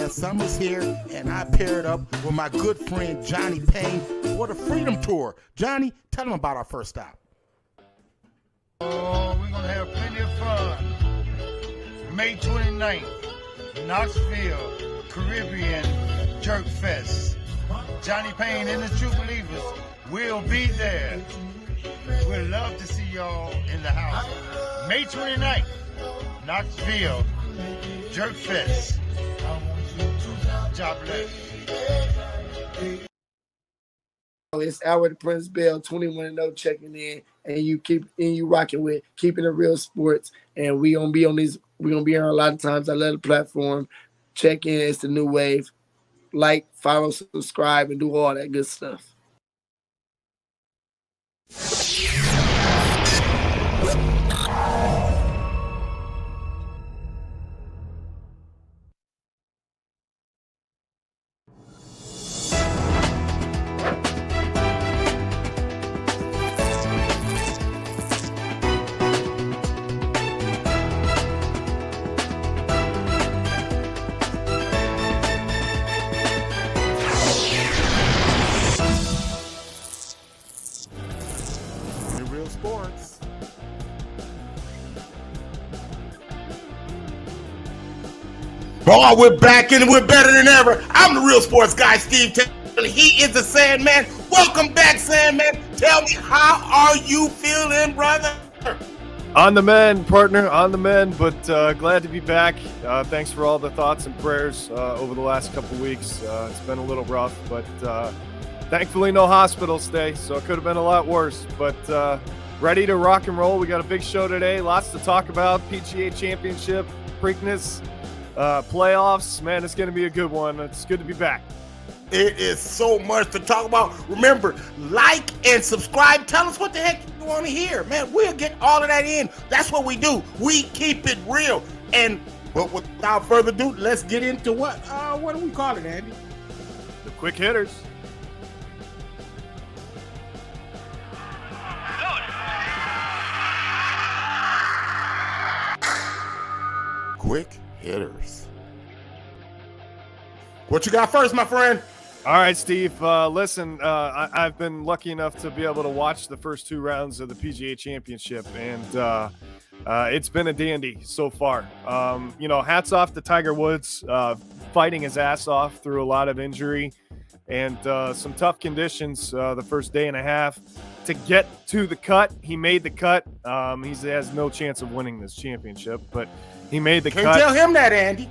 Summer's here, and I paired up with my good friend Johnny Payne for the Freedom Tour. Johnny, tell them about our first stop. Oh, we're going to have plenty of fun. May 29th, Knoxville, Caribbean Jerk Fest. Johnny Payne and the True Believers will be there. We'd love to see y'all in the house. May 29th, Knoxville, Jerk Fest. God bless. It's Albert Prince Bell, 21-0 checking in, and you rocking with Keeping It Real Sports. And we're gonna be on a lot of times. I love the platform. Check in, it's the new wave. Like, follow, subscribe, and do all that good stuff. Sports. Boy, we're back and we're better than ever. I'm the Real Sports guy, Steve Taylor. He is the Sandman. Welcome back, Sandman. Tell me, how are you feeling, brother? On the mend, partner, on the mend, but glad to be back. Thanks for all the thoughts and prayers over the last couple weeks. It's been a little rough, but thankfully no hospital stay, so it could have been a lot worse. But ready to rock and roll. We got a big show today. Lots to talk about. PGA Championship, Preakness, playoffs. Man, it's going to be a good one. It's good to be back. It is so much to talk about. Remember, like and subscribe. Tell us what the heck you want to hear. Man, we'll get all of that in. That's what we do. We keep it real. But without further ado, let's get into what do we call it, Andy? The quick hitters. Quick hitters. What you got first, my friend? All right, Steve. Listen, I've been lucky enough to be able to watch the first two rounds of the PGA Championship, and it's been a dandy so far. Hats off to Tiger Woods, fighting his ass off through a lot of injury and some tough conditions the first day and a half. To get to the cut, he made the cut. He has no chance of winning this championship, but he made the cut. Can't tell him that, Andy.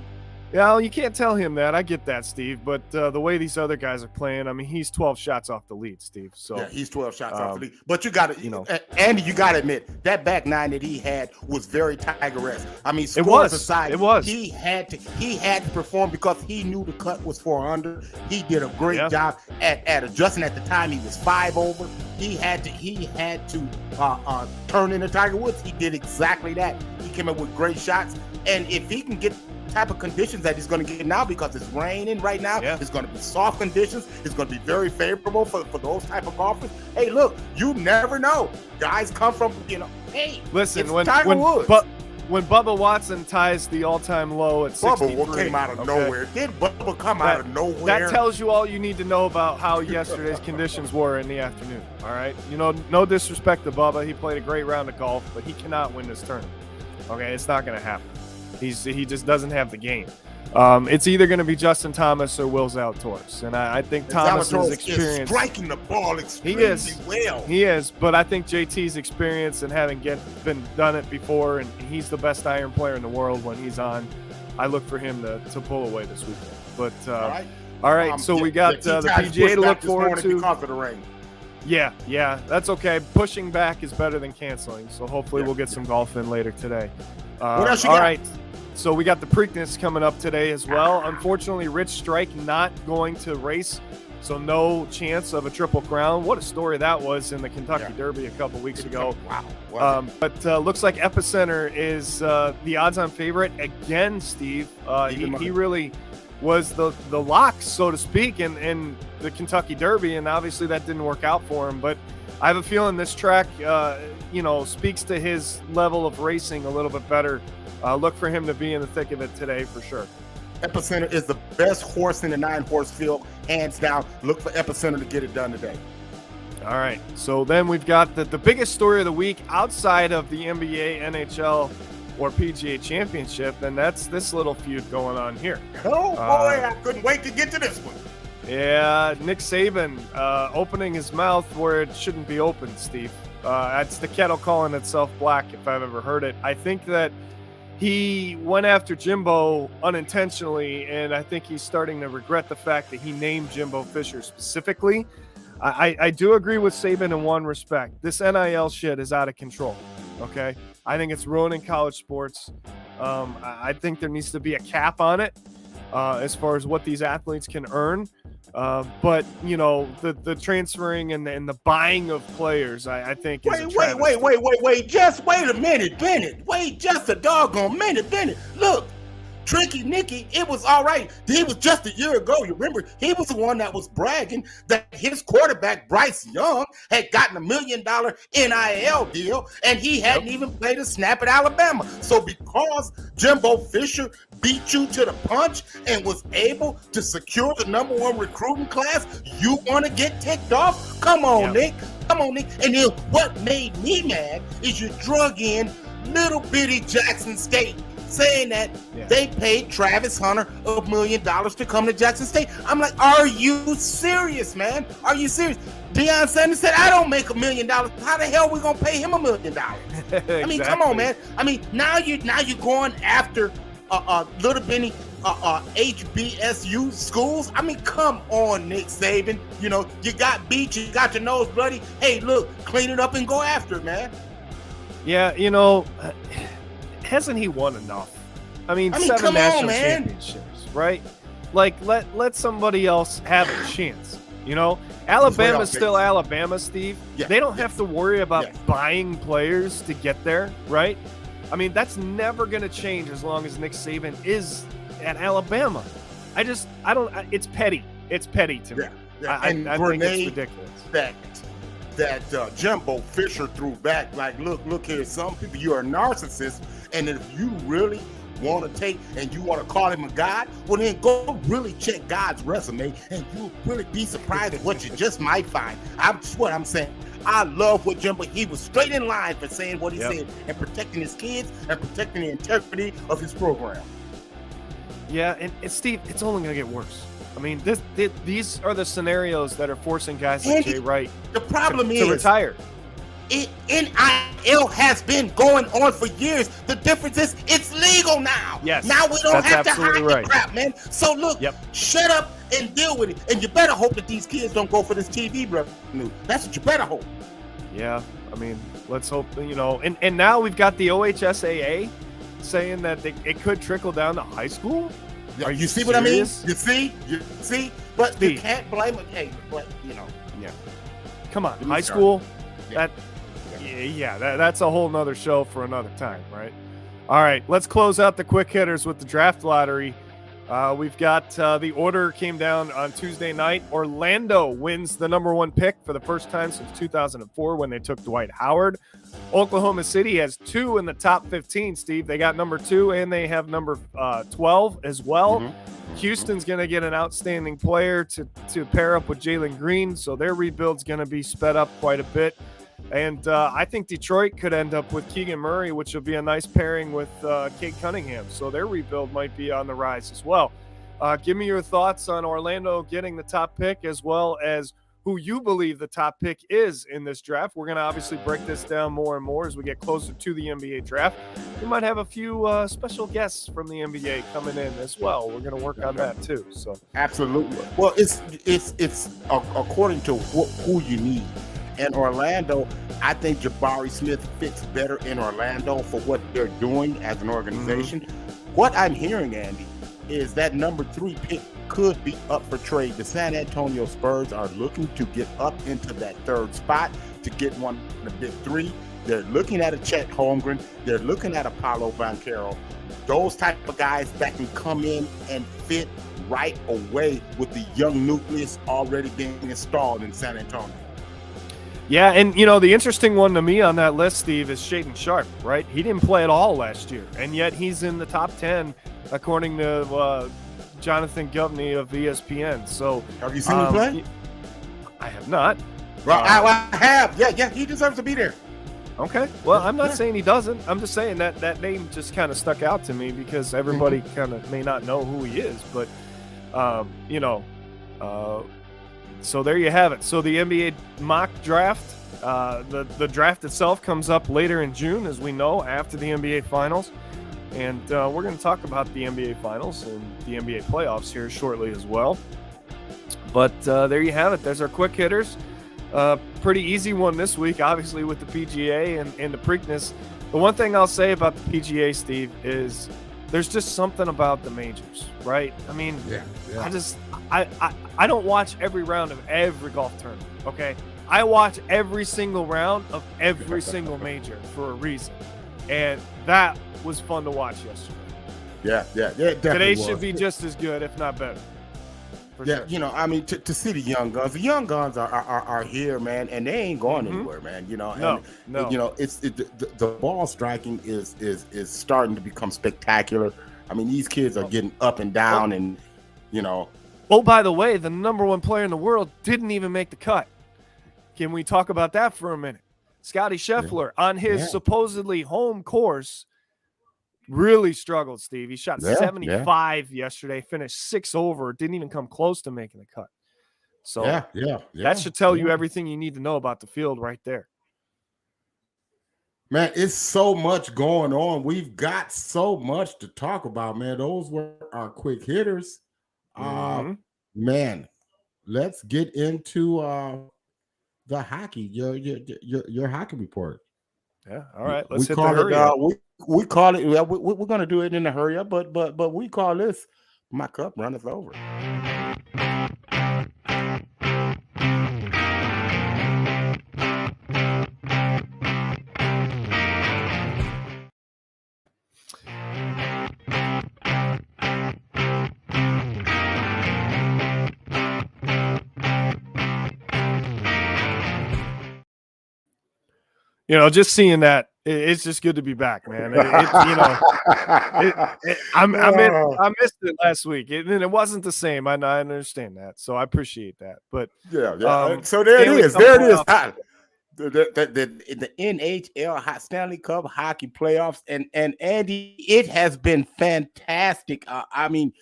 Yeah, you can't tell him that. I get that, Steve. But the way these other guys are playing, I mean, he's 12 shots off the lead, Steve. So yeah, he's 12 shots off the lead. But you got to, you know, Andy, you got to admit that back nine that he had was very Tiger-esque. I mean, it was. Aside, it was. He had to perform because he knew the cut was 4 under. He did a great job at adjusting. At the time, he was 5 over. He had to turn into Tiger Woods. He did exactly that. He came up with great shots, and if he can get type of conditions that he's going to get now, because it's raining right now, it's going to be soft conditions, it's going to be very favorable for those type of golfers. Hey, look, you never know. Guys come from, hey, listen, when Bubba Watson ties the all-time low at 63, Bubba came out of nowhere. Did Bubba come out of nowhere? That tells you all you need to know about how yesterday's conditions were in the afternoon. All right, no disrespect to Bubba, he played a great round of golf, but he cannot win this tournament. Okay, it's not going to happen. He just doesn't have the game. It's either going to be Justin Thomas or Will Zalatoris, and I think Thomas's experience is striking the ball extremely well. He is, but I think JT's experience and having done it before, and he's the best iron player in the world when he's on. I look for him to pull away this weekend. But all right. So we got the PGA to look forward to because of the rain. Yeah, that's okay. Pushing back is better than canceling, so hopefully we'll get some golf in later today. What else you all got? right. So we got the Preakness coming up today as well. Unfortunately, Rich Strike not going to race, so no chance of a Triple Crown. What a story that was in the Kentucky Derby a couple weeks ago. Wow. But looks like Epicenter is the odds-on favorite again, Steve. He really was the lock, so to speak, in the Kentucky Derby, and obviously that didn't work out for him. But I have a feeling this track, speaks to his level of racing a little bit better. Look for him to be in the thick of it today for sure. Epicenter is the best horse in the 9-horse field, hands down. Look for Epicenter to get it done today. All right. So then we've got the biggest story of the week outside of the NBA, NHL, or PGA Championship, and that's this little feud going on here. Oh, boy, I couldn't wait to get to this one. Yeah, Nick Saban opening his mouth where it shouldn't be open, Steve. That's the kettle calling itself black, if I've ever heard it. I think that he went after Jimbo unintentionally, and I think he's starting to regret the fact that he named Jimbo Fisher specifically. I do agree with Saban in one respect. This NIL shit is out of control, okay? I think it's ruining college sports. I think there needs to be a cap on it as far as what these athletes can earn. But the transferring and the buying of players, I think. Wait! Just wait a minute, Bennett. Wait just a doggone minute, Bennett. Look, Tricky Nicky, it was all right. He was just a year ago. You remember, he was the one that was bragging that his quarterback, Bryce Young, had gotten $1 million NIL deal, and he hadn't even played a snap at Alabama. So because Jimbo Fisher beat you to the punch and was able to secure the #1 recruiting class, you want to get ticked off? Come on, Nick. Come on, Nick. And then what made me mad is you drug in little bitty Jackson State, saying that they paid Travis Hunter $1 million to come to Jackson State. I'm like, are you serious, man? Are you serious? Deion Sanders said, I don't make $1 million. How the hell are we gonna pay him $1 million? I mean, come on, man. I mean, now you're going after little bitty HBSU schools. I mean, come on, Nick Saban. You got beat, you got your nose bloody. Hey, look, clean it up and go after it, man. Yeah, hasn't he won enough? I mean 7 national championships, right? Like, let somebody else have a chance. Alabama's still Alabama, Steve. They don't have to worry about buying players to get there, right? I mean, that's never going to change as long as Nick Saban is at Alabama. It's petty. It's petty to me. I think it's ridiculous. That Jimbo Fisher threw back, like, look here, some people, you're a narcissist, and if you really want to take and you want to call him a god, well then go really check God's resume, and you'll really be surprised at what you just might find. That's what I'm saying. I love what Jimbo, he was straight in line for saying what he said and protecting his kids and protecting the integrity of his program. Yeah, and Steve, it's only going to get worse. I mean, these are the scenarios that are forcing guys like Jay Wright to retire. NIL has been going on for years. The difference is it's legal now. Yes, Now we don't that's have to hide absolutely right. the crap, man. So look, shut up and deal with it. And you better hope that these kids don't go for this TV revenue. That's what you better hope. Yeah, I mean, let's hope, and now we've got the OHSAA saying that it could trickle down to high school. Are you see serious? what I mean? You see? But you can't blame it. Hey, but yeah. Come on, Let me high start. school. Yeah. That's a whole nother show for another time, right? All right, let's close out the quick hitters with the draft lottery. We've got the order came down on Tuesday night. Orlando wins the number 1 pick for the first time since 2004 when they took Dwight Howard. Oklahoma City has 2 in the top 15, Steve. They got number 2 and they have number 12 as well. Mm-hmm. Houston's going to get an outstanding player to pair up with Jalen Green, so their rebuild's going to be sped up quite a bit. And I think Detroit could end up with Keegan Murray, which will be a nice pairing with Cade Cunningham. So their rebuild might be on the rise as well. Give me your thoughts on Orlando getting the top pick, as well as who you believe the top pick is in this draft. We're going to obviously break this down more and more as we get closer to the NBA draft. We might have a few special guests from the NBA coming in as well. We're going to work on that too. So absolutely. Well, it's according to who you need. And Orlando, I think Jabari Smith fits better in Orlando for what they're doing as an organization. Mm-hmm. What I'm hearing, Andy, is that number 3 pick could be up for trade. The San Antonio Spurs are looking to get up into that 3rd spot to get one of the big 3. They're looking at a Chet Holmgren. They're looking at a Paolo Banchero. Those type of guys that can come in and fit right away with the young nucleus already being installed in San Antonio. Yeah, and the interesting one to me on that list, Steve, is Shaedon Sharpe, right? He didn't play at all last year, and yet he's in the top 10 according to Jonathan Gubney of ESPN. So have you seen him play? I have not. Well, I have. Yeah, he deserves to be there. Okay. Well, I'm not saying he doesn't. I'm just saying that name just kind of stuck out to me because everybody kind of may not know who he is, but so there you have it. So the NBA mock draft, the draft itself comes up later in June, as we know, after the NBA Finals. And we're going to talk about the NBA Finals and the NBA playoffs here shortly as well. But there you have it. There's our quick hitters. Pretty easy one this week, obviously, with the PGA and the Preakness. The one thing I'll say about the PGA, Steve, is there's just something about the majors, right? I mean, I don't watch every round of every golf tournament, okay? I watch every single round of every single major for a reason. And that was fun to watch yesterday. Yeah. Today should be just as good, if not better. Yeah, sure. I mean, to see the young guns are here, man, and they ain't going anywhere, man. No. It's the ball striking is starting to become spectacular. I mean, these kids are getting up and down, and Oh, by the way, the number 1 player in the world didn't even make the cut. Can we talk about that for a minute? Scotty Scheffler on his supposedly home course really struggled, Steve. He shot 75 yesterday, finished 6 over, didn't even come close to making the cut. So that should tell you everything you need to know about the field right there. Man, it's so much going on. We've got so much to talk about, man. Those were our quick hitters. Man, let's get into the hockey. Your hockey report. Yeah, all right. Let's hit the hurry up. We call it. We're gonna do it in a hurry up, but we call this "My Cup Runneth Over." Just seeing that, it's just good to be back, man. I missed it last week, and it wasn't the same. I understand that, so I appreciate that. But so there it is. There it is. The NHL Stanley Cup hockey playoffs, and Andy, it has been fantastic. The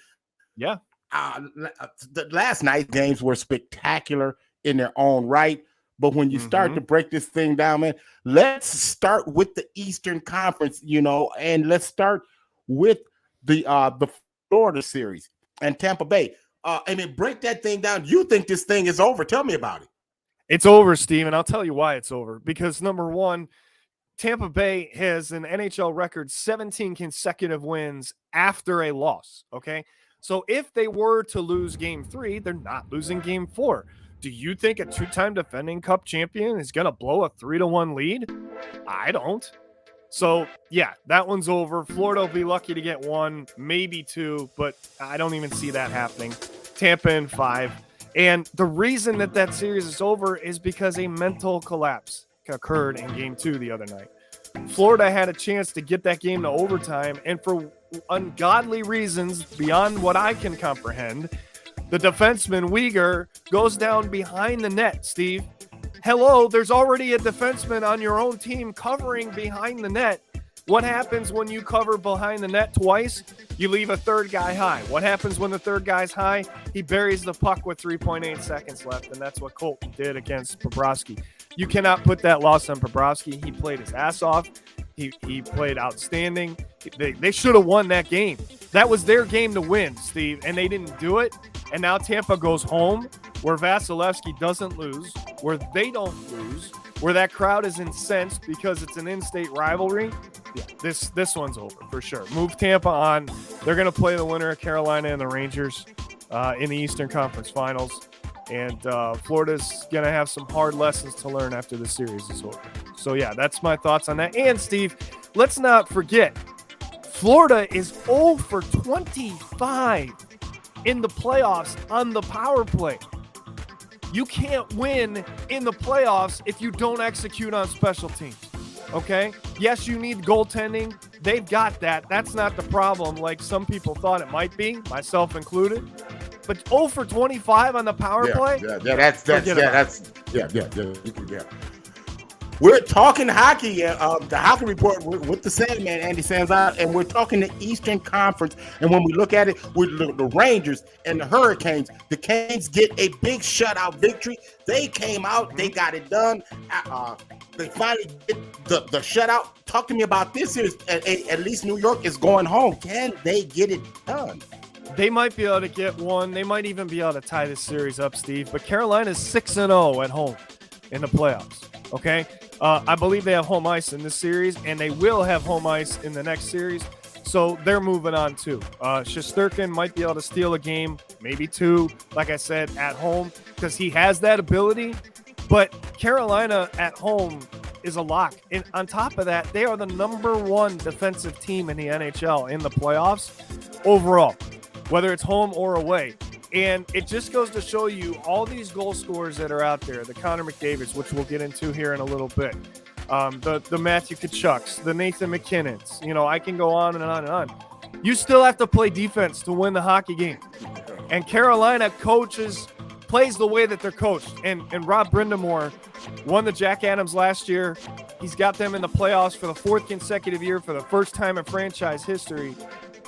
last night's games were spectacular in their own right. But when you start to break this thing down, man, let's start with the Eastern Conference, and let's start with the Florida series and Tampa Bay. I mean, break that thing down. You think this thing is over? Tell me about it. It's over, Steve, and I'll tell you why it's over. Because number one, Tampa Bay has an NHL record 17 consecutive wins after a loss, okay? So if they were to lose game 3, they're not losing game 4. Do you think a two-time defending Cup champion is going to blow a 3-1 lead? I don't. So, yeah, that one's over. Florida will be lucky to get 1, maybe 2, but I don't even see that happening. Tampa in 5. And the reason that series is over is because a mental collapse occurred in game 2 the other night. Florida had a chance to get that game to overtime, and for ungodly reasons beyond what I can comprehend, the defenseman Weegar goes down behind the net, Steve. Hello, there's already a defenseman on your own team covering behind the net. What happens when you cover behind the net twice? You leave a third guy high. What happens when the third guy's high? He buries the puck with 3.8 seconds left, and that's what Colton did against Bobrovsky. You cannot put that loss on Bobrovsky. He played his ass off. He played outstanding. They should have won that game. That was their game to win, Steve, and they didn't do it. And now Tampa goes home where Vasilevsky doesn't lose, where they don't lose, where that crowd is incensed because it's an in-state rivalry. Yeah, this one's over for sure. Move Tampa on. They're going to play the winner of Carolina and the Rangers in the Eastern Conference Finals. And Florida's going to have some hard lessons to learn after the series is over. So, yeah, that's my thoughts on that. And, Steve, let's not forget, Florida is 0 for 25 in the playoffs on the power play. You can't win in the playoffs if you don't execute on special teams, okay? Yes, you need goaltending. They've got that. That's not the problem like some people thought it might be, myself included. But 0 for 25 on the power play? Yeah. We're talking hockey, the Hockey Report with the Sandman, Andy Sanzar, and we're talking the Eastern Conference. And when we look at it, with the Rangers and the Hurricanes, the Canes get a big shutout victory. They came out, they got it done. They finally get the shutout. Talk to me about this series. At least New York is going home. Can they get it done? They might be able to get one. They might even be able to tie this series up, Steve. But Carolina's 6-0 at home in the playoffs, okay? I believe they have home ice in this series, and they will have home ice in the next series. So they're moving on, too. Shesterkin might be able to steal a game, maybe 2, like I said, at home, because he has that ability. But Carolina at home is a lock. And on top of that, they are the number 1 defensive team in the NHL in the playoffs overall, whether it's home or away. And it just goes to show you all these goal scorers that are out there, the Connor McDavids, which we'll get into here in a little bit, the Matthew Tkachuks, the Nathan McKinnons, I can go on and on and on. You still have to play defense to win the hockey game. And Carolina plays the way that they're coached. And Rob Brindamore won the Jack Adams last year. He's got them in the playoffs for the 4th consecutive year for the first time in franchise history.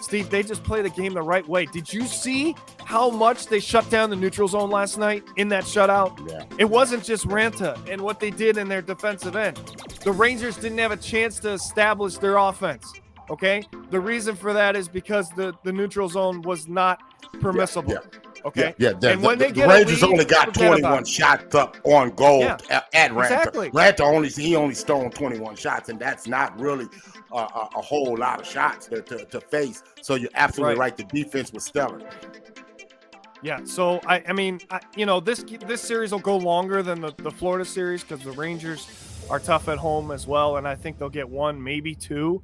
Steve, they just play the game the right way. Did you see how much they shut down the neutral zone last night in that shutout? Yeah. It wasn't just Ranta and what they did in their defensive end. The Rangers didn't have a chance to establish their offense, okay? The reason for that is because the neutral zone was not permissible. Yeah. Okay. Yeah. And when the Rangers only got 21 shots up on goal at Ranta. Exactly. Ranta only stole 21 shots, and that's not really a whole lot of shots to face. So you're absolutely right. The defense was stellar. Yeah. So I mean, this series will go longer than the Florida series because the Rangers are tough at home as well, and I think they'll get 1, maybe 2.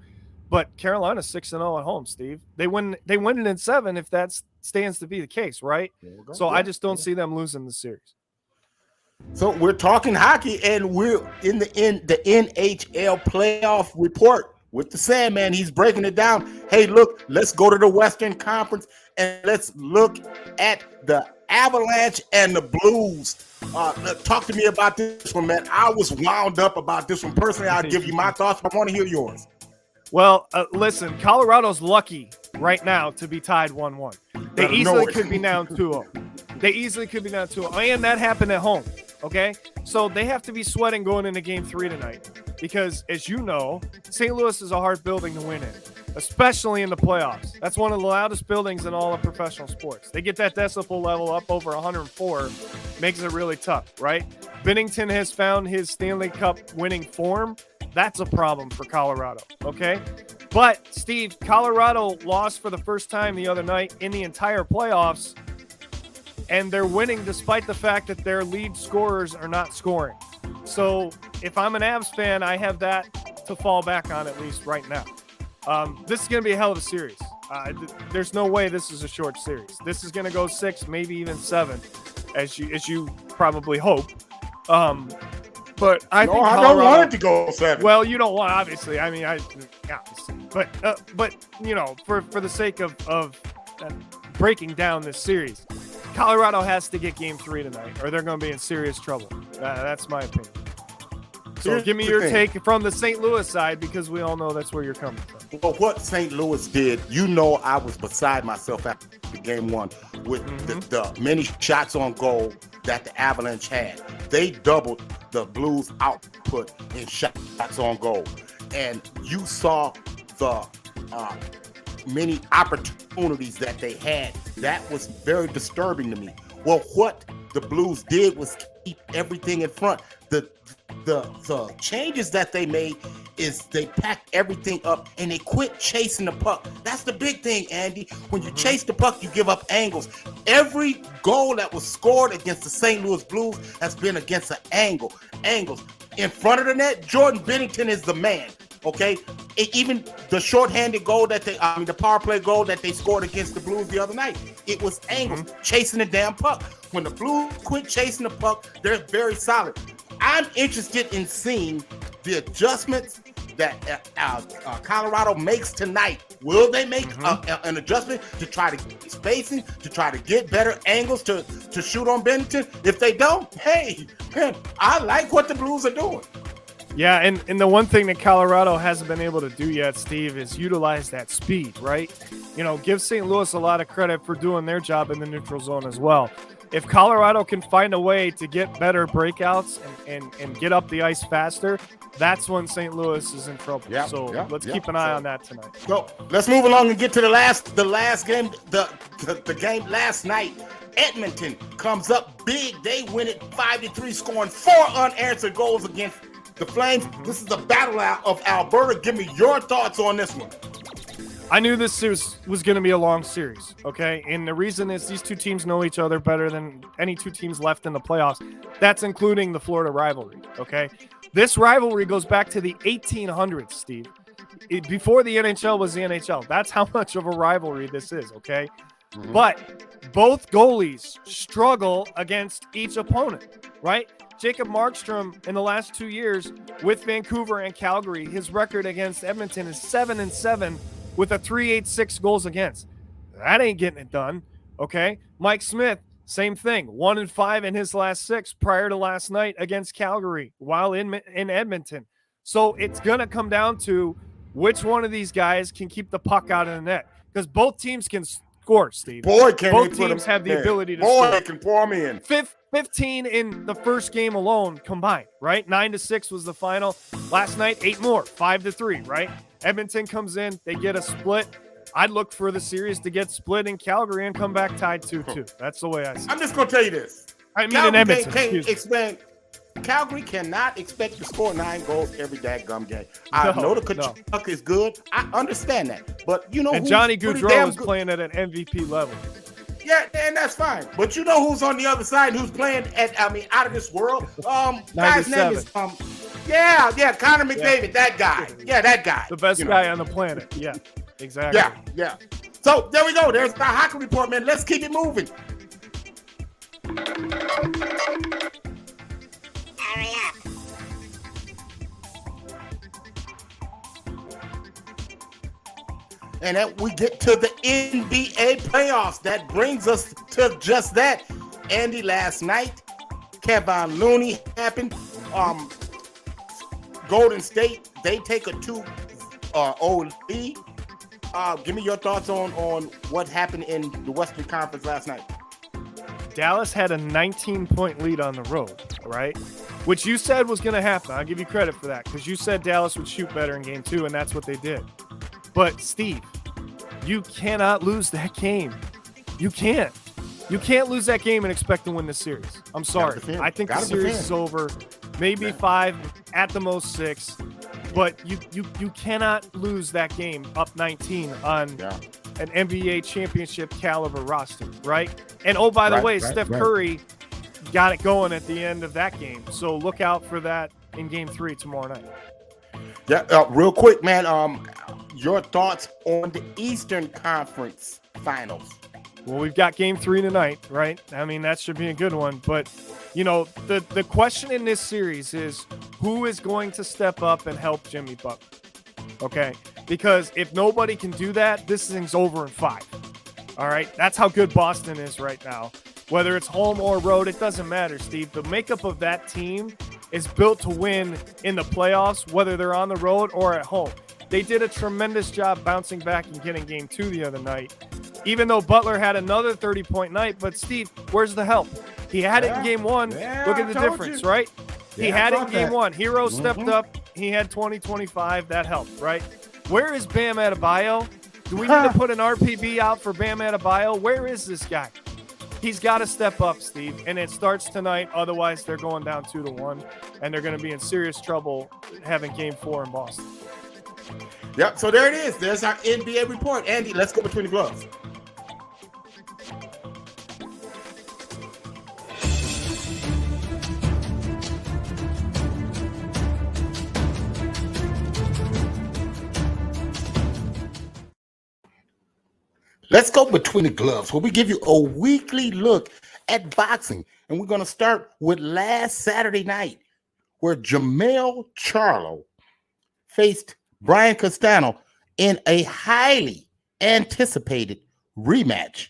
But Carolina's 6-0 at home, Steve. They win it in 7 if that stands to be the case, right? So I just don't see them losing the series. So we're talking hockey, and we're in the NHL playoff report with the Sandman. He's breaking it down. Hey, look, let's go to the Western Conference and let's look at the Avalanche and the Blues. Talk to me about this one, man. I was wound up about this one. Personally, I'll give you my thoughts, but I want to hear yours. Well, listen, Colorado's lucky right now to be tied 1-1. They easily could be down 2-0. And that happened at home, okay? So they have to be sweating going into Game 3 tonight because, as you know, St. Louis is a hard building to win in. especially in the playoffs. That's one of the loudest buildings in all of professional sports. They get that decibel level up over 104, makes it really tough, right? Binnington has found his Stanley Cup winning form. That's a problem for Colorado, okay? But, Steve, Colorado lost for the first time the other night in the entire playoffs, and they're winning despite the fact that their lead scorers are not scoring. So if I'm an Avs fan, I have that to fall back on at least right now. This is going to be a hell of a series. There's no way this is a short series. This is going to go 6, maybe even 7, as you probably hope. But I think I Colorado, don't want it to go 7. Well, you don't want, obviously. I mean, obviously. But you know, for the sake of breaking down this series, Colorado has to get Game 3 tonight, or they're going to be in serious trouble. That's my opinion. So give me your take from the St. Louis side, because we all know that's where you're coming from. Well, what St. Louis did, I was beside myself after Game 1 with the many shots on goal that the Avalanche had. They doubled the Blues' output in shots on goal. And you saw the many opportunities that they had. That was very disturbing to me. Well, what the Blues did was keep everything in front. The changes that they made is they packed everything up and they quit chasing the puck. That's the big thing, Andy. When you chase the puck, you give up angles. Every goal that was scored against the St. Louis Blues has been against an angles. In front of the net, Jordan Binnington is the man. Okay, even the shorthanded goal the power play goal that they scored against the Blues the other night, it was angles chasing the damn puck. When the Blues quit chasing the puck, they're very solid. I'm interested in seeing the adjustments that Colorado makes tonight. Will they make an adjustment to try to get spacing, to try to get better angles to shoot on Binnington? If they don't, hey, man, I like what the Blues are doing. Yeah, and the one thing that Colorado hasn't been able to do yet, Steve, is utilize that speed, right? You know, give St. Louis a lot of credit for doing their job in the neutral zone as well. If Colorado can find a way to get better breakouts and get up the ice faster, that's when St. Louis is in trouble. Let's keep an eye on that tonight. So let's move along and get to the last game, the game last night. Edmonton comes up big. They win it 5-3, scoring 4 unanswered goals against the Flames. This is the battle of Alberta. Give me your thoughts on this one. I knew this was going to be a long series, okay? And the reason is these two teams know each other better than any two teams left in the playoffs. That's including the Florida rivalry, okay? This rivalry goes back to the 1800s, Steve. Before the NHL was the NHL. That's how much of a rivalry this is, okay? But both goalies struggle against each opponent, right? Jacob Markstrom in the last 2 years with Vancouver and Calgary, his record against Edmonton is 7-7 with a 3.86 goals against. That ain't getting it done, okay? Mike Smith, same thing, 1-5 in his last 6 prior to last night against Calgary while in Edmonton. So it's going to come down to which one of these guys can keep the puck out of the net, because both teams can score, Steve. Both teams have the ability to score. Boy, can pour them in. 15 in the first game alone combined, right? 9-6 was the final. Last night, 8 more, 5-3, right? Edmonton comes in, they get a split. I'd look for the series to get split in Calgary and come back tied 2-2. That's the way I see it. I'm just going to tell you this. I mean, in Edmonton, Calgary cannot expect to score 9 goals every dadgum game. I know the Kachuk is good. I understand that. But you know, and Johnny Gaudreau is playing at an MVP level. Yeah, and that's fine. But you know who's on the other side, who's playing out of this world? Guy's name is Connor McDavid, that guy. Yeah, that guy. The best guy on the planet. Yeah, exactly. Yeah. So there we go. There's the hockey report, man. Let's keep it moving. Hurry up. And then we get to the NBA playoffs. That brings us to just that. Andy, last night, Kevin Looney happened. Golden State, they take a 2-0 lead. Give me your thoughts on what happened in the Western Conference last night. Dallas had a 19-point lead on the road, right? Which you said was going to happen. I'll give you credit for that, because you said Dallas would shoot better in Game 2, and that's what they did. But Steve, you cannot lose that game. You can't. You can't lose that game and expect to win the series. I'm sorry. I think the series is over. Maybe 5, at the most 6. But you cannot lose that game up 19 on an NBA championship caliber roster, right? And oh, by the way, Steph Curry got it going at the end of that game. So look out for that in Game 3 tomorrow night. Yeah, real quick, man. Your thoughts on the Eastern Conference Finals? Well, we've got Game 3 tonight, right? I mean, that should be a good one. But, you know, the question in this series is who is going to step up and help Jimmy Butler? Okay? Because if nobody can do that, this thing's over in 5. All right? That's how good Boston is right now. Whether it's home or road, it doesn't matter, Steve. The makeup of that team is built to win in the playoffs, whether they're on the road or at home. They did a tremendous job bouncing back and getting Game 2 the other night. Even though Butler had another 30-point night, but Steve, where's the help? He had it in Game 1. Look at the difference, right? He had it in Game 1. Hero stepped up. He had 20-25. That helped, right? Where is Bam Adebayo? Do we need to put an RPB out for Bam Adebayo? Where is this guy? He's got to step up, Steve, and it starts tonight. Otherwise, they're going down 2-1, and they're going to be in serious trouble having Game 4 in Boston. Yep, so there it is. There's our NBA report. Andy, let's go between the gloves. Let's go between the gloves, where we give you a weekly look at boxing. And we're going to start with last Saturday night, where Jermell Charlo faced Brian Castano in a highly anticipated rematch.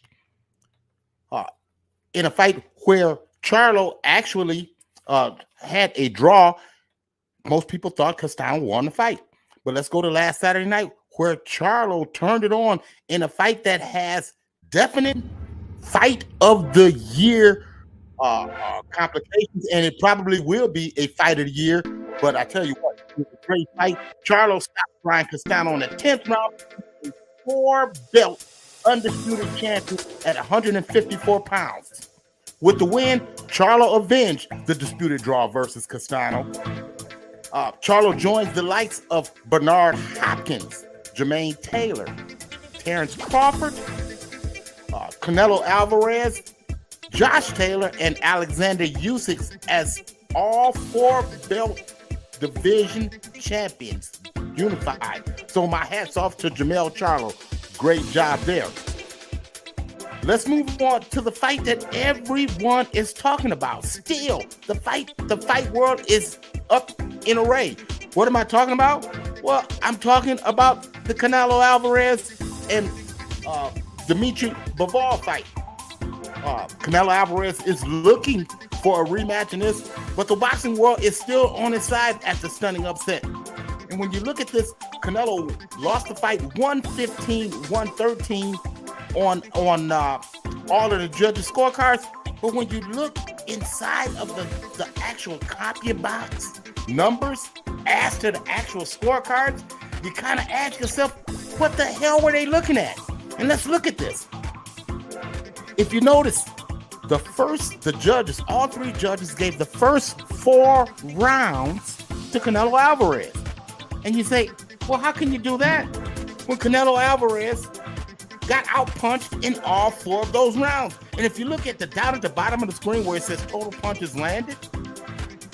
In a fight where Charlo actually had a draw. Most people thought Castano won the fight. But let's go to last Saturday night, where Charlo turned it on in a fight that has definite fight of the year complications, and it probably will be a fight of the year. But I tell you what, it was a great fight. Charlo stopped Brian Castano in the 10th round, 4-belt undisputed champion at 154 pounds. With the win, Charlo avenged the disputed draw versus Castano. Charlo joins the likes of Bernard Hopkins, Jermaine Taylor, Terrence Crawford, Canelo Alvarez, Josh Taylor, and Alexander Usyk as all 4-belt division champions unified. So my hat's off to Jermell Charlo. Great job there. Let's move on to the fight that everyone is talking about. Still, the fight world is up in array. What am I talking about? Well, I'm talking about the Canelo Alvarez and Dimitri Bivol fight. Canelo Alvarez is looking for a rematch in this, but the boxing world is still on his side at the stunning upset. And when you look at this, Canelo lost the fight 115-113 on all of the judges' scorecards. But when you look inside of the actual copy box numbers as to the actual scorecards, you kind of ask yourself, what the hell were they looking at? And let's look at this. If you notice, the judges, all 3 judges gave the first 4 rounds to Canelo Alvarez. And you say, well, how can you do that when Canelo Alvarez got outpunched in all 4 of those rounds? And if you look at down at the bottom of the screen where it says total punches landed,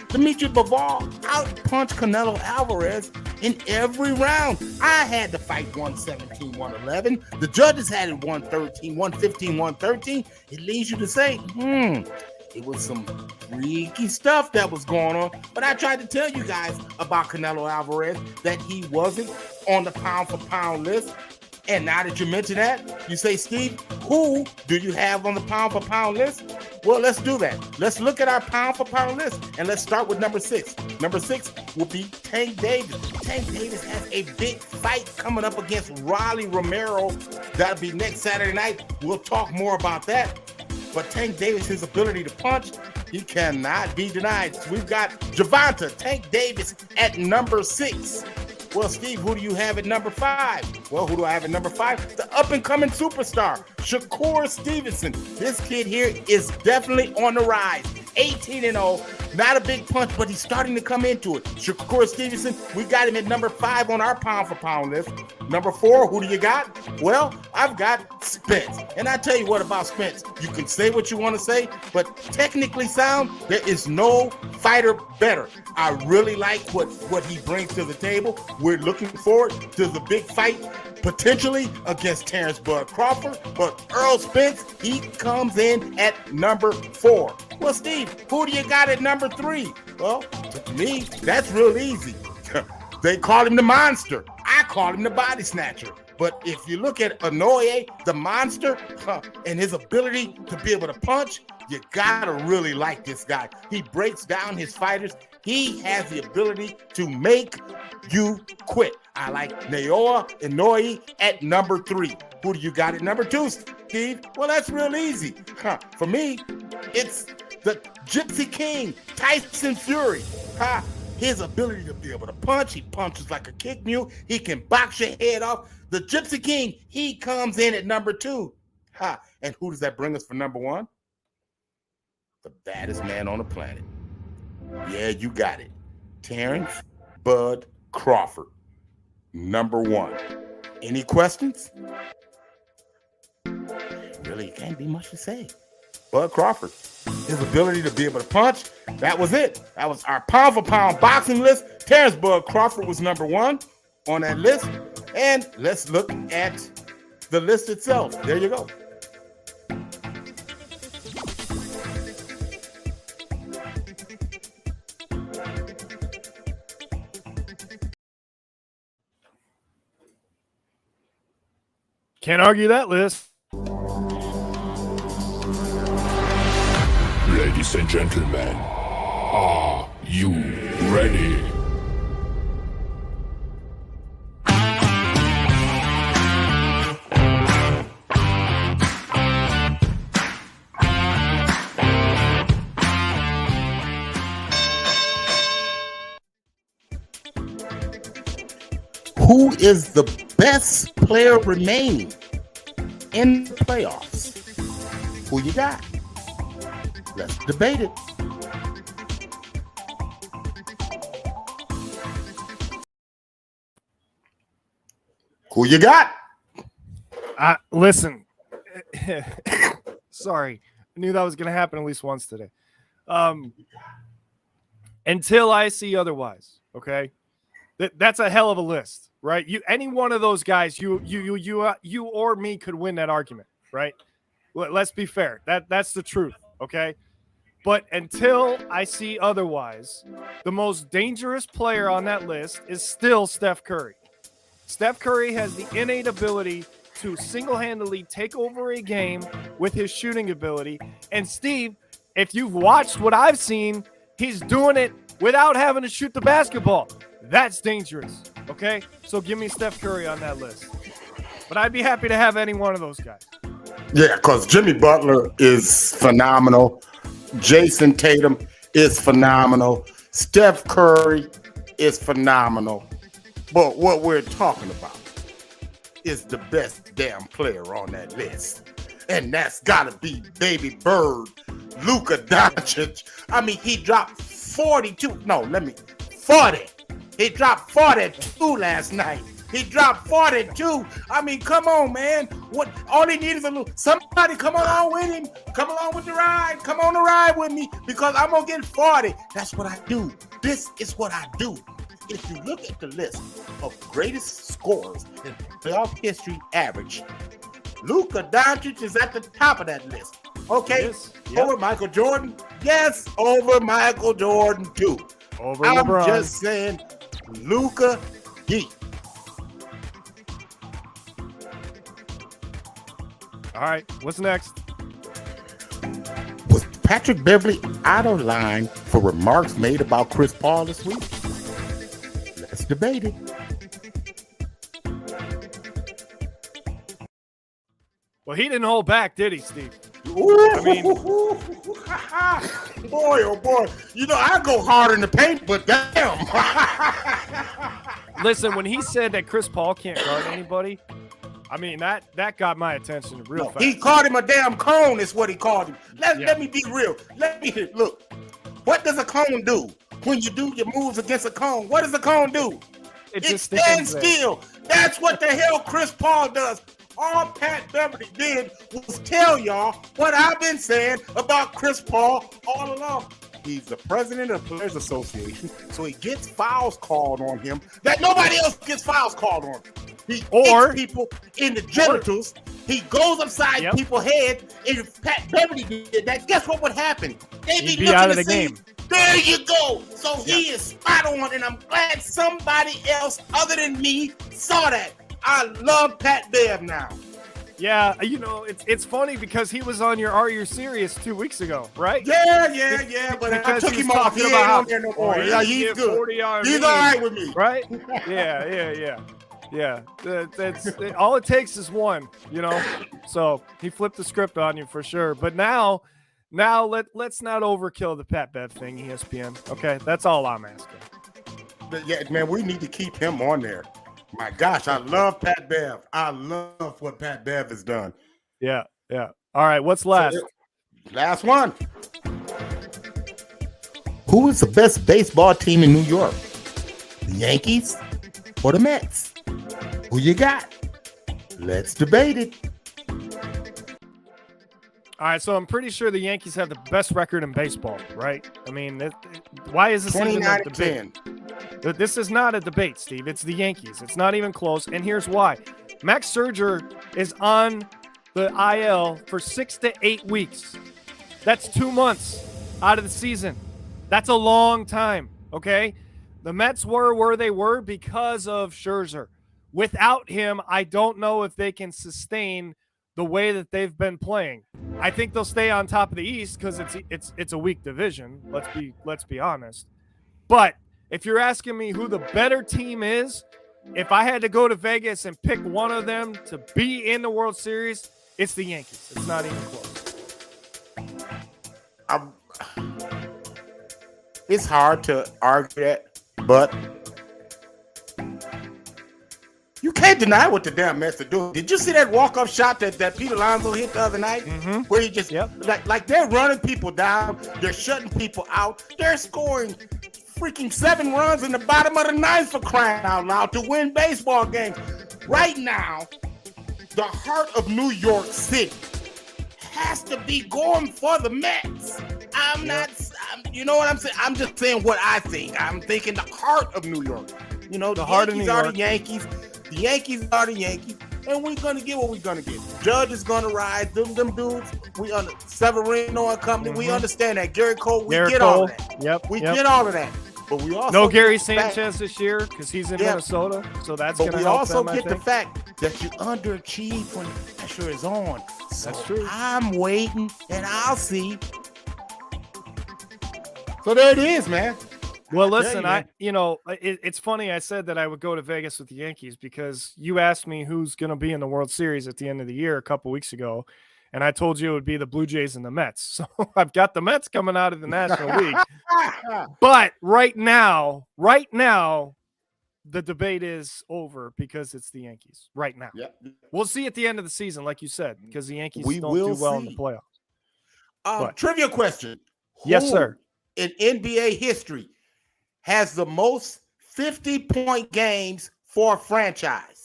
Dimitri Bivol outpunched Canelo Alvarez in every round. I had the fight 117-111. The judges had it 115-113. It leads you to say, it was some freaky stuff that was going on. But I tried to tell you guys about Canelo Alvarez, that he wasn't on the pound-for-pound list. And now that you mention that, you say, Steve, who do you have on the pound-for-pound list? Well, let's do that. Let's look at our pound-for-pound list, and let's start with number 6. Number 6 will be Tank Davis. Tank Davis has a big fight coming up against Rolly Romero. That'll be next Saturday night. We'll talk more about that. But Tank Davis, his ability to punch, he cannot be denied. So we've got Gervonta Tank Davis at number 6. Well, Steve, who do you have at number 5? Well, who do I have at number 5? The up-and-coming superstar, Shakur Stevenson. This kid here is definitely on the rise. 18-0, not a big punch, but he's starting to come into it. Shakur Stevenson, we got him at number 5 on our pound-for-pound list. Number 4, who do you got? Well, I've got Spence. And I tell you what about Spence. You can say what you want to say, but technically sound, there is no fighter better. I really like what he brings to the table. We're looking forward to the big fight, potentially against Terrence Bud Crawford. But Earl Spence, he comes in at number 4. Well, Steve, who do you got at number 3? Well, to me, that's real easy. They call him the monster. I call him the body snatcher. But if you look at Inoue, the monster, and his ability to be able to punch, you gotta really like this guy. He breaks down his fighters. He has the ability to make you quit. I like Naoya Inoue at number 3. Who do you got at number 2, Steve? Well, that's real easy. For me, it's the Gypsy King, Tyson Fury. His ability to be able to punch. He punches like a kick mule. He can box your head off. The Gypsy King, he comes in at number 2. And who does that bring us for number 1? The baddest man on the planet. Yeah, you got it. Terrence Bud Crawford, number 1. Any questions? Really can't be much to say. Bud Crawford, his ability to be able to punch, that was it. That was our pound-for-pound boxing list. Terrence Bud Crawford was number 1 on that list. And let's look at the list itself. There you go. Can't argue that list. Ladies and gentlemen, are you ready? Who is the best player remaining in the playoffs? Who you got? Let's debate it. Who you got? Listen. Sorry. I knew that was going to happen at least once today. Until I see otherwise, okay? That's a hell of a list, right? Any one of those guys, you or me could win that argument, right? Let's be fair. That's the truth, okay? But until I see otherwise, the most dangerous player on that list is still Steph Curry. Steph Curry has the innate ability to single-handedly take over a game with his shooting ability. And Steve, if you've watched what I've seen, he's doing it without having to shoot the basketball. That's dangerous, okay? So give me Steph Curry on that list. But I'd be happy to have any one of those guys. Yeah, because Jimmy Butler is phenomenal. Jason Tatum is phenomenal. Steph Curry is phenomenal. But what we're talking about is the best damn player on that list. And that's got to be Baby Bird, Luka Doncic. I mean, he dropped 42. No, 40. He dropped 42 last night. He dropped 42. I mean, come on, man. What? All he needs is a little. Somebody come along with him. Come along with the ride. Come on the ride with me because I'm gonna get 40. That's what I do. This is what I do. If you look at the list of greatest scorers in playoff history average, Luka Doncic is at the top of that list. Okay, Yes. Yep. Over Michael Jordan. Yes, over Michael Jordan too. Over I'm LeBron. just saying, Luka Geek. All right, what's next? Was Patrick Beverly out of line for remarks made about Chris Paul this week? Let's debate it. Well, he didn't hold back, did he, Steve? Ooh, I mean- boy, oh boy. You know, I go hard in the paint, but damn. Listen, when he said that Chris Paul can't guard anybody, I mean, that got my attention real fast. He called him a damn cone, is what he called him. Let me be real. Look. What does a cone do? When you do your moves against a cone, what does a cone do? It stands still. That's what the hell Chris Paul does. All Pat Beverly did was tell y'all what I've been saying about Chris Paul all along. He's the president of the Players Association, so he gets fouls called on him that nobody else gets fouls called on. He hits people in the genitals. He goes upside people's heads. And if Pat Beverly did that, guess what would happen? They'd be out of the game. There you go. So he is spot on, and I'm glad somebody else other than me saw that. I love Pat Bev now. Yeah, you know, it's funny because he was on your Are You Serious 2 weeks ago, right? Yeah, but I took him off. He ain't on there no more. Yeah, he's good. He's all right with me. Right? Yeah. That's all it takes is one, you know. So he flipped the script on you for sure. But now let's not overkill the Pat Bev thing, ESPN. Okay, that's all I'm asking. But yeah, man, we need to keep him on there. My gosh, I love Pat Bev. I love what Pat Bev has done. Yeah. All right, what's last? Last one. Who is the best baseball team in New York? The Yankees or the Mets? Who you got? Let's debate it. All right, so I'm pretty sure the Yankees have the best record in baseball, right? I mean, why is this even a debate? This is not a debate, Steve. It's the Yankees. It's not even close, and here's why. Max Scherzer is on the IL for 6 to 8 weeks. That's 2 months out of the season. That's a long time, okay? The Mets were where they were because of Scherzer. Without him, I don't know if they can sustain the way that they've been playing. I think they'll stay on top of the East because it's a weak division. Let's be honest. But if you're asking me who the better team is, if I had to go to Vegas and pick one of them to be in the World Series, it's the Yankees. It's not even close. It's hard to argue that, but you can't deny what the damn Mets are doing. Did you see that walk-up shot that Pete Alonso hit the other night? Mm-hmm. Where he just like they're running people down, they're shutting people out, they're scoring freaking 7 runs in the bottom of the ninth for crying out loud to win baseball games. Right now, the heart of New York City has to be going for the Mets. You know what I'm saying? I'm just saying what I think. I'm thinking the heart of New York. You know, the Yankees are the Yankees. The Yankees are the Yankees. And we're going to get what we're going to get. Judge is going to ride. Them dudes. Severino and company. Mm-hmm. We understand that. Gary Cole, we get all of that. We get all of that. But we also no Gary Sanchez this year because he's in Minnesota. So that's going to help them, But we also get the fact that you underachieve when the pressure is on. So that's true. I'm waiting and I'll see. So there it is, man. Well, listen, it's funny I said that I would go to Vegas with the Yankees because you asked me who's going to be in the World Series at the end of the year a couple weeks ago, and I told you it would be the Blue Jays and the Mets. So I've got the Mets coming out of the National League. But right now, the debate is over because it's the Yankees right now. Yep. We'll see at the end of the season, like you said, because the Yankees don't do well in the playoffs. Trivia question. Yes, sir. In NBA history has the most 50-point games for a franchise?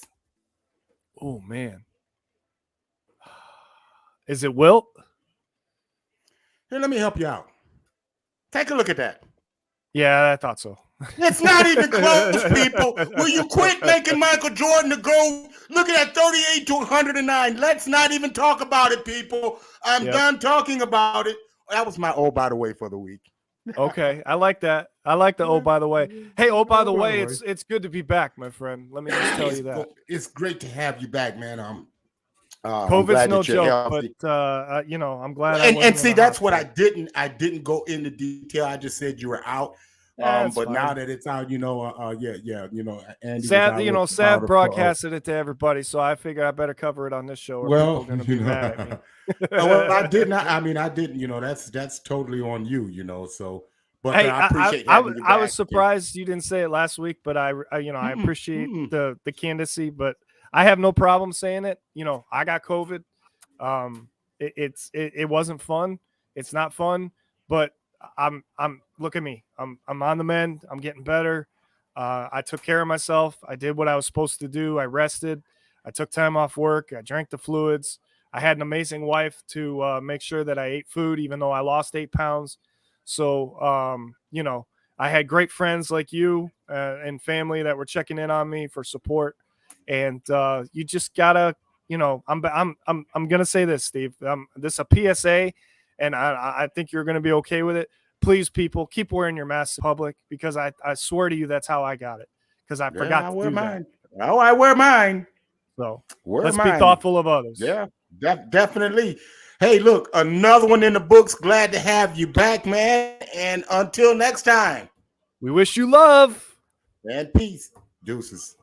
Oh, man. Is it Wilt? Here, let me help you out. Take a look at that. Yeah, I thought so. It's not even close, people. Will you quit making Michael Jordan the GOAT? Look at that 38 to 109. Let's not even talk about it, people. I'm done talking about it. That was my by the way for the week. Okay, I like that. I like the by the way. Hey, by the way, it's good to be back, my friend. Let me just tell you that. It's great to have you back, man. COVID's no joke, but I'm glad. And see, that's what I didn't go into detail. I just said you were out. But fine. Now that it's out, Andy. Sav broadcasted it to everybody, so I figured I better cover it on this show. Or well, people are gonna be mad at me. Well, I didn't. I mean, I didn't. That's totally on you. So, But Hey, I appreciate I having you back. was surprised you didn't say it last week, but I appreciate mm-mm. the candidacy, but I have no problem saying it. I got COVID. It wasn't fun. It's not fun, but I'm look at me. I'm on the mend. I'm getting better. I took care of myself. I did what I was supposed to do. I rested. I took time off work. I drank the fluids. I had an amazing wife to make sure that I ate food, even though I lost 8 pounds. So, I had great friends like you and family that were checking in on me for support. And you just gotta, I'm gonna say this, Steve. This is a PSA, and I think you're gonna be okay with it. Please, people, keep wearing your masks in public, because I swear to you that's how I got it, because I forgot to wear do mine. Oh, I wear mine. that. So Wear let's mine. be thoughtful of others. Yeah, definitely. Hey, look, another one in the books. Glad to have you back, man. And until next time, We wish you love and peace. Deuces.